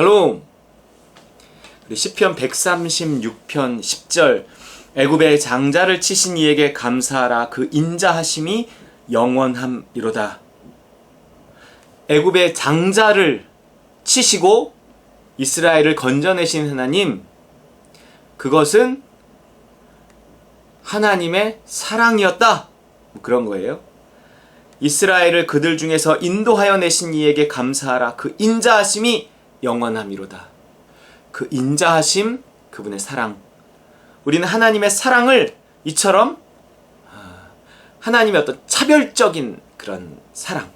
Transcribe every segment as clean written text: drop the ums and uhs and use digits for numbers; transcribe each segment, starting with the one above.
샬롬. 우리 시편 136편 10절 애굽의 장자를 치신 이에게 감사하라. 그 인자하심이 영원함이로다. 애굽의 장자를 치시고 이스라엘을 건져내신 하나님, 그것은 하나님의 사랑이었다. 그런 거예요. 이스라엘을 그들 중에서 인도하여 내신 이에게 감사하라. 그 인자하심이 영원함이로다. 그 인자하심, 그분의 사랑. 우리는 하나님의 사랑을 이처럼 하나님의 어떤 차별적인 그런 사랑,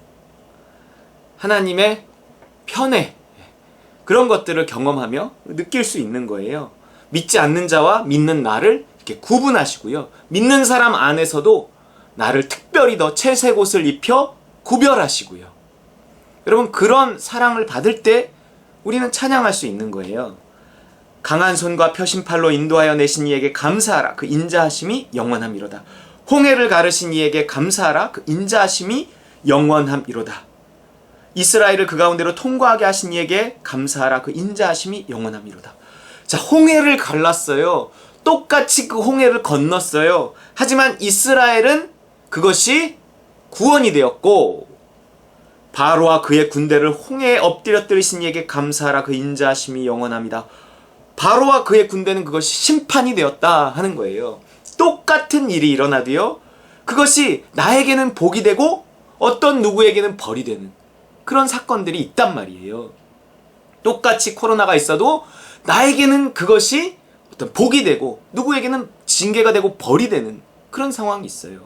하나님의 편애, 그런 것들을 경험하며 느낄 수 있는 거예요. 믿지 않는 자와 믿는 나를 이렇게 구분하시고요. 믿는 사람 안에서도 나를 특별히 더 채색 옷을 입혀 구별하시고요. 여러분, 그런 사랑을 받을 때 우리는 찬양할 수 있는 거예요. 강한 손과 표심팔로 인도하여 내신 이에게 감사하라. 그 인자하심이 영원함이로다. 홍해를 가르신 이에게 감사하라. 그 인자하심이 영원함이로다. 이스라엘을 그 가운데로 통과하게 하신 이에게 감사하라. 그 인자하심이 영원함이로다. 자, 홍해를 갈랐어요. 똑같이 그 홍해를 건넜어요. 하지만 이스라엘은 그것이 구원이 되었고, 바로와 그의 군대를 홍해에 엎드려뜨리신 이에게 감사하라. 그 인자하심이 영원합니다. 바로와 그의 군대는 그것이 심판이 되었다 하는 거예요. 똑같은 일이 일어나도요, 그것이 나에게는 복이 되고 어떤 누구에게는 벌이 되는 그런 사건들이 있단 말이에요. 똑같이 코로나가 있어도 나에게는 그것이 어떤 복이 되고 누구에게는 징계가 되고 벌이 되는 그런 상황이 있어요.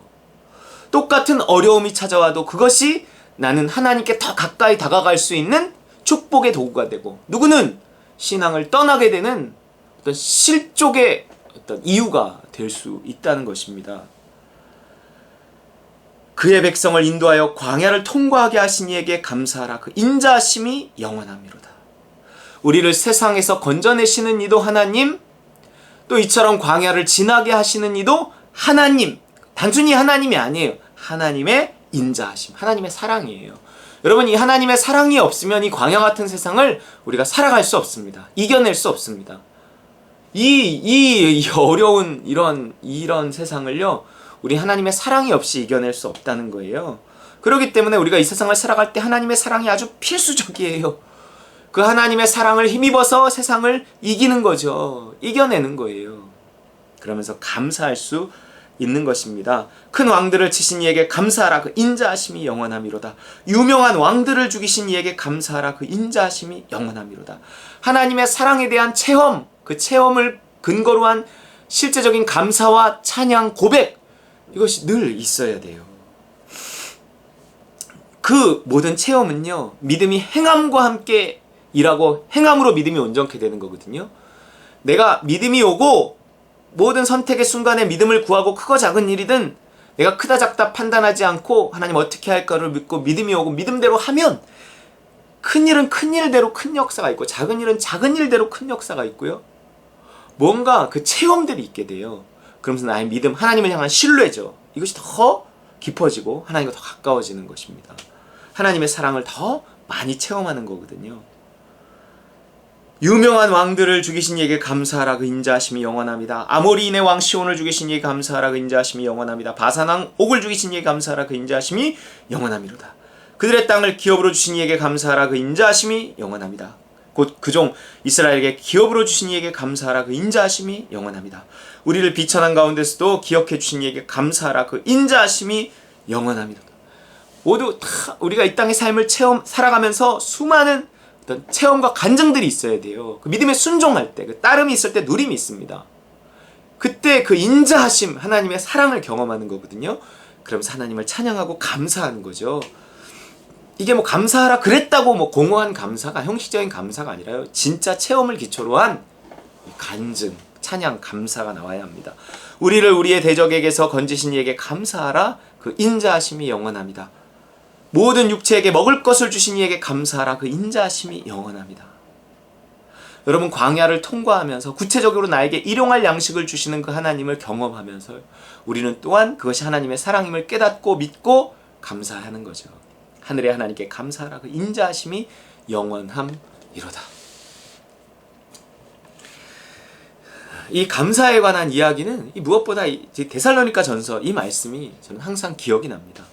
똑같은 어려움이 찾아와도 그것이 나는 하나님께 더 가까이 다가갈 수 있는 축복의 도구가 되고, 누구는 신앙을 떠나게 되는 어떤 실족의 어떤 이유가 될 수 있다는 것입니다. 그의 백성을 인도하여 광야를 통과하게 하신 이에게 감사하라. 그 인자하심이 영원함이로다. 우리를 세상에서 건져내시는 이도 하나님, 또 이처럼 광야를 지나게 하시는 이도 하나님. 단순히 하나님이 아니에요. 하나님의 인자하심, 하나님의 사랑이에요. 여러분, 이 하나님의 사랑이 없으면 이 광야 같은 세상을 우리가 살아갈 수 없습니다. 이겨낼 수 없습니다. 이 어려운 이런 세상을요, 우리 하나님의 사랑이 없이 이겨낼 수 없다는 거예요. 그렇기 때문에 우리가 이 세상을 살아갈 때 하나님의 사랑이 아주 필수적이에요. 그 하나님의 사랑을 힘입어서 세상을 이기는 거죠. 이겨내는 거예요. 그러면서 감사할 수 있는 것입니다. 큰 왕들을 치신 이에게 감사하라. 그 인자하심이 영원함이로다. 유명한 왕들을 죽이신 이에게 감사하라. 그 인자하심이 영원함이로다. 하나님의 사랑에 대한 체험, 그 체험을 근거로 한 실제적인 감사와 찬양, 고백, 이것이 늘 있어야 돼요. 그 모든 체험은요, 믿음이 행함과 함께 일하고 행함으로 믿음이 온전케 되는 거거든요. 내가 믿음이 오고 모든 선택의 순간에 믿음을 구하고 크고 작은 일이든 내가 크다 작다 판단하지 않고 하나님 어떻게 할까를 믿고 믿음이 오고 믿음대로 하면 큰 일은 큰 일대로 큰 역사가 있고 작은 일은 작은 일대로 큰 역사가 있고요. 뭔가 그 체험들이 있게 돼요. 그러면서 나의 믿음, 하나님을 향한 신뢰죠. 이것이 더 깊어지고 하나님과 더 가까워지는 것입니다. 하나님의 사랑을 더 많이 체험하는 거거든요. 유명한 왕들을 죽이신 이에게 감사하라. 그 인자하심이 영원합니다. 아모리인의 왕 시온을 죽이신 이에게 감사하라. 그 인자하심이 영원합니다. 바산 왕 옥을 죽이신 이에게 감사하라. 그 인자하심이 영원함이로다. 그들의 땅을 기업으로 주신 이에게 감사하라. 그 인자하심이 영원합니다. 곧 그종 이스라엘에게 기업으로 주신 이에게 감사하라. 그 인자하심이 영원합니다. 우리를 비천한 가운데서도 기억해 주신 이에게 감사하라. 그 인자하심이 영원합니다. 모두 다 우리가 이 땅의 삶을 살아가면서 수많은 어떤 체험과 간증들이 있어야 돼요. 그 믿음에 순종할 때, 그 따름이 있을 때 누림이 있습니다. 그때 그 인자하심, 하나님의 사랑을 경험하는 거거든요. 그러면서 하나님을 찬양하고 감사하는 거죠. 이게 뭐 감사하라 그랬다고 뭐 공허한 감사가, 형식적인 감사가 아니라요. 진짜 체험을 기초로 한 간증, 찬양, 감사가 나와야 합니다. 우리를 우리의 대적에게서 건지신 이에게 감사하라. 그 인자하심이 영원합니다. 모든 육체에게 먹을 것을 주신 이에게 감사하라. 그 인자하심이 영원합니다. 여러분, 광야를 통과하면서 구체적으로 나에게 일용할 양식을 주시는 그 하나님을 경험하면서 우리는 또한 그것이 하나님의 사랑임을 깨닫고 믿고 감사하는 거죠. 하늘의 하나님께 감사하라. 그 인자하심이 영원함이로다. 이 감사에 관한 이야기는 무엇보다 데살로니가 전서 이 말씀이 저는 항상 기억이 납니다.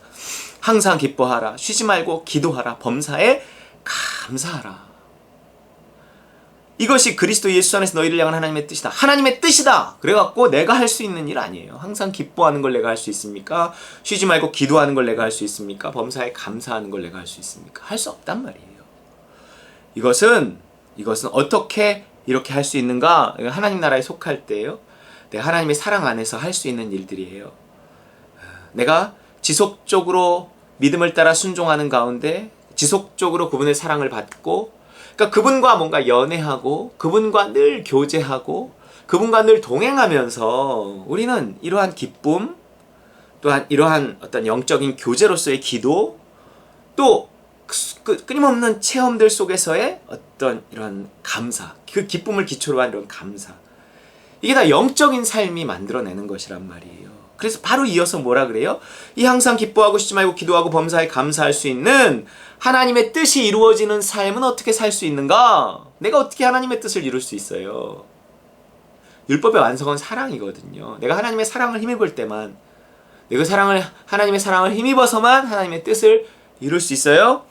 항상 기뻐하라, 쉬지 말고 기도하라, 범사에 감사하라. 이것이 그리스도 예수 안에서 너희를 향한 하나님의 뜻이다. 하나님의 뜻이다. 그래갖고 내가 할 수 있는 일 아니에요. 항상 기뻐하는 걸 내가 할 수 있습니까? 쉬지 말고 기도하는 걸 내가 할 수 있습니까? 범사에 감사하는 걸 내가 할 수 있습니까? 할 수 없단 말이에요. 이것은 어떻게 이렇게 할 수 있는가? 하나님 나라에 속할 때요. 내가 하나님의 사랑 안에서 할 수 있는 일들이에요. 내가 지속적으로 믿음을 따라 순종하는 가운데 지속적으로 그분의 사랑을 받고, 그러니까 그분과 뭔가 연애하고 그분과 늘 교제하고 그분과 늘 동행하면서 우리는 이러한 기쁨, 또한 이러한 어떤 영적인 교제로서의 기도, 또 끊임없는 체험들 속에서의 어떤 이런 감사, 그 기쁨을 기초로 한 이런 감사, 이게 다 영적인 삶이 만들어내는 것이란 말이에요. 그래서 바로 이어서 뭐라 그래요? 이 항상 기뻐하고 쉬지 말고 기도하고 범사에 감사할 수 있는 하나님의 뜻이 이루어지는 삶은 어떻게 살 수 있는가? 내가 어떻게 하나님의 뜻을 이룰 수 있어요? 율법의 완성은 사랑이거든요. 내가 하나님의 사랑을 힘입을 때만, 내가 하나님의 사랑을 힘입어서만 하나님의 뜻을 이룰 수 있어요.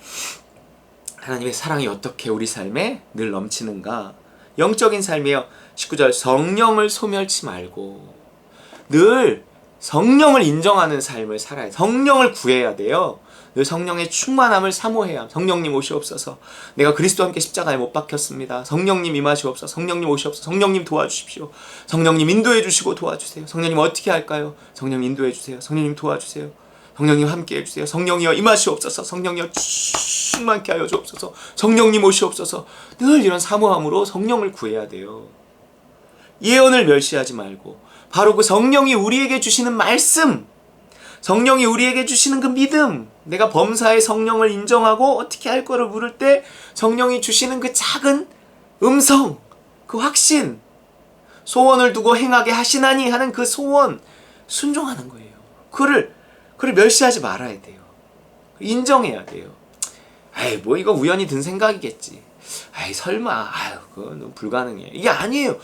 하나님의 사랑이 어떻게 우리 삶에 늘 넘치는가? 영적인 삶이에요. 19절, 성령을 소멸치 말고 늘 성령을 인정하는 삶을 살아야 돼요. 성령을 구해야 돼요. 늘 성령의 충만함을 사모해야. 성령님 오시옵소서. 내가 그리스도와 함께 십자가에 못 박혔습니다. 성령님 임하시옵소서. 성령님 오시옵소서. 성령님 도와주십시오. 성령님 인도해 주시고 도와주세요. 성령님 어떻게 할까요? 성령님 인도해 주세요. 성령님 도와주세요. 성령님 함께 해주세요. 성령이여 임하시옵소서. 성령이여 충만케 하여 주옵소서. 성령님 오시옵소서. 늘 이런 사모함으로 성령을 구해야 돼요. 예언을 멸시하지 말고 바로 그 성령이 우리에게 주시는 말씀, 성령이 우리에게 주시는 그 믿음, 내가 범사의 성령을 인정하고 어떻게 할 거를 물을 때 성령이 주시는 그 작은 음성, 그 확신, 소원을 두고 행하게 하시나니 하는 그 소원, 순종하는 거예요. 그를 멸시하지 말아야 돼요. 인정해야 돼요. 에이, 뭐 이거 우연히 든 생각이겠지. 에이, 설마, 그건 불가능해. 이게 아니에요.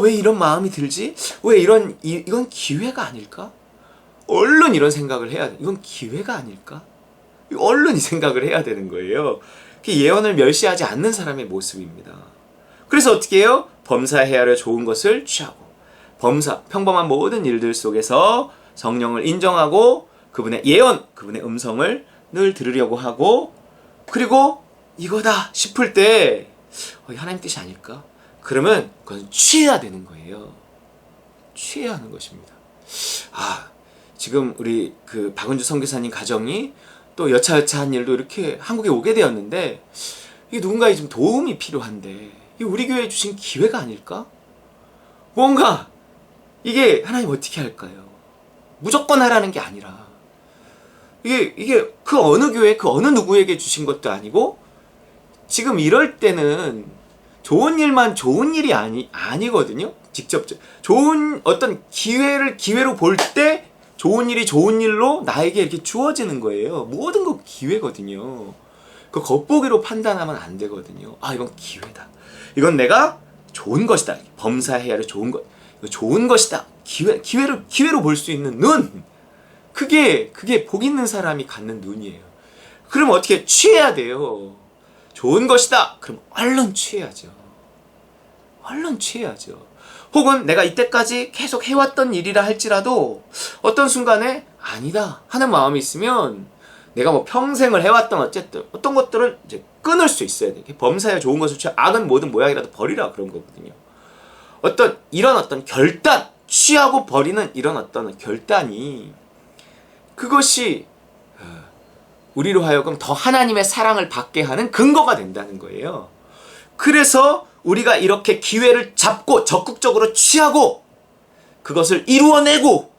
왜 이런 마음이 들지? 왜 이건 기회가 아닐까? 얼른 이런 생각을 해야 돼. 이건 기회가 아닐까? 얼른 이 생각을 해야 되는 거예요. 그게 예언을 멸시하지 않는 사람의 모습입니다. 그래서 어떻게 해요? 범사해야 할 좋은 것을 취하고, 평범한 모든 일들 속에서 성령을 인정하고 그분의 예언, 그분의 음성을 늘 들으려고 하고, 그리고 이거다 싶을 때 하나님 뜻이 아닐까? 그러면 그건 취해야 되는 거예요. 취해야 하는 것입니다. 지금 우리 그 박은주 선교사님 가정이 또 여차여차한 일도 이렇게 한국에 오게 되었는데, 이게 누군가의 좀 도움이 필요한데 이게 우리 교회에 주신 기회가 아닐까? 뭔가 이게 하나님 어떻게 할까요? 무조건 하라는 게 아니라 이게 그 어느 교회 그 어느 누구에게 주신 것도 아니고, 지금 이럴 때는 좋은 일만 좋은 일이 아니거든요. 직접적 좋은 어떤 기회로 볼 때 좋은 일이 좋은 일로 나에게 이렇게 주어지는 거예요. 모든 거 기회거든요. 그 겉보기로 판단하면 안 되거든요. 이건 기회다. 이건 내가 좋은 것이다. 범사해야 할 좋은 것. 이거 좋은 것이다. 기회로 볼 수 있는 눈. 그게 복 있는 사람이 갖는 눈이에요. 그럼 어떻게 취해야 돼요? 좋은 것이다. 그럼 얼른 취해야죠. 얼른 취해야죠. 혹은 내가 이때까지 계속 해왔던 일이라 할지라도 어떤 순간에 아니다 하는 마음이 있으면 내가 뭐 평생을 해왔던 어떤 것들을 이제 끊을 수 있어야 돼. 범사에 좋은 것을 취하, 악은 모든 모양이라도 버리라 그런 거거든요. 이런 어떤 결단, 취하고 버리는 이런 어떤 결단이, 그것이 우리로 하여금 더 하나님의 사랑을 받게 하는 근거가 된다는 거예요. 그래서 우리가 이렇게 기회를 잡고 적극적으로 취하고 그것을 이루어내고,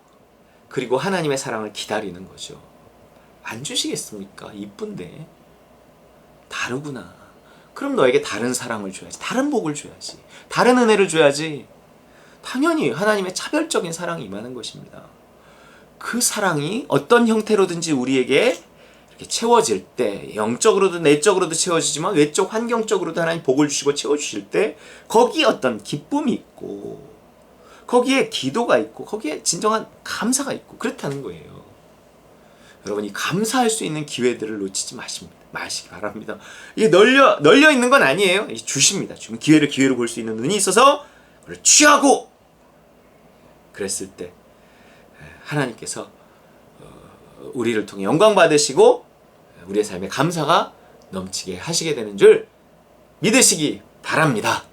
그리고 하나님의 사랑을 기다리는 거죠. 안 주시겠습니까? 이쁜데. 다르구나. 그럼 너에게 다른 사랑을 줘야지. 다른 복을 줘야지. 다른 은혜를 줘야지. 당연히 하나님의 차별적인 사랑이 임하는 것입니다. 그 사랑이 어떤 형태로든지 우리에게 이렇게 채워질 때, 영적으로도 내적으로도 채워지지만 외적 환경적으로도 하나님 복을 주시고 채워주실 때 거기에 어떤 기쁨이 있고, 거기에 기도가 있고 거기에 진정한 감사가 있고 그렇다는 거예요. 여러분이 감사할 수 있는 기회들을 놓치지 마시기 바랍니다. 이게 널려 있는 건 아니에요. 주십니다. 지금 기회를 볼 수 있는 눈이 있어서 그걸 취하고 그랬을 때 하나님께서 우리를 통해 영광 받으시고 우리의 삶에 감사가 넘치게 하시게 되는 줄 믿으시기 바랍니다.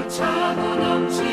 차고 넘치